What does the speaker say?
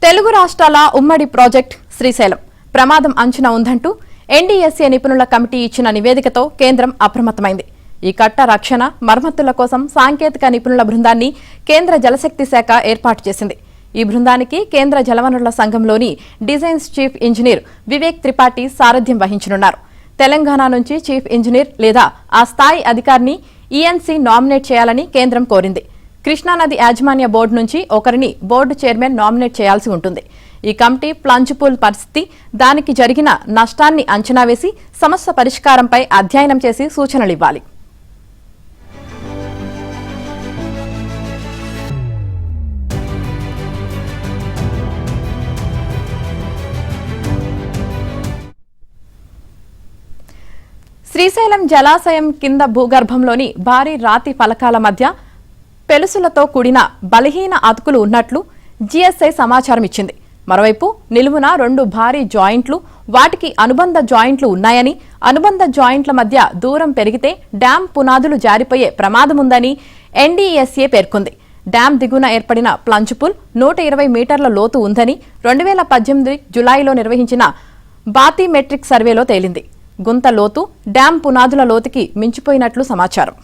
తెలుగు రాష్ట్రాల ఉమ్మడి ప్రాజెక్ట్ శ్రీశైలం ప్రమాదం అంచనా ఉందంటూ ఎన్డీఎస్ఏ నిపుణుల కమిటీ ఇచ్చిన నివేదికతో కేంద్రం అప్రమత్తమైంది. ఈ కట్ట రక్షణ మరమ్మతుల కోసం సాంకేతిక నిపుణుల బృందాన్ని కేంద్ర జలశక్తి శాఖ ఏర్పాటు చేసింది. ఈ బృందానికి కేంద్ర జలవనరుల సంఘంలోని designs chief engineer Vivek Tripathi సారథ్యం వహించనున్నారు. తెలంగాణ నుంచి చీఫ్ ఇంజనీర్ లేదా ఆ స్థాయి అధికారిని ఈఎన్సీ నామినేట్ చేయాలని కేంద్రం కోరింది. కృష్ణానది యాజమాన్య బోర్డు నుంచి ఒకరిని బోర్డు చైర్మన్ నామినేట్ చేయాల్సి ఉంటుంది. ఈ కమిటీ ప్లంజ్ పూల్ పరిస్థితి, దానికి జరిగిన నష్టాన్ని అంచనా వేసి సమస్య పరిష్కారంపై అధ్యయనం చేసి సూచనలు ఇవ్వాలి. శ్రీశైలం జలాశయం కింద భూగర్భంలోని భారీ రాతి ఫలకాల మధ్య పెలుసులతో కూడిన బలహీన అతుకులు ఉన్నట్లు జీఎస్ఐ సమాచారం ఇచ్చింది. మరోవైపు నిలువున 2 భారీ జాయింట్లు, వాటికి అనుబంధ జాయింట్లు ఉన్నాయని, అనుబంధ జాయింట్ల మధ్య దూరం పెరిగితే డ్యాం పునాదులు జారిపోయే ప్రమాదముందని ఎన్డీఎస్ఏ పేర్కొంది. డ్యాం దిగువన ఏర్పడిన ప్లంజ్ పూల్ 120 మీటర్ల లోతు ఉందని 2018 జులైలో నిర్వహించిన బాతిమెట్రిక్ సర్వేలో తేలింది. గుంత లోతు డ్యాం పునాదుల లోతుకి మించిపోయినట్లు సమాచారం.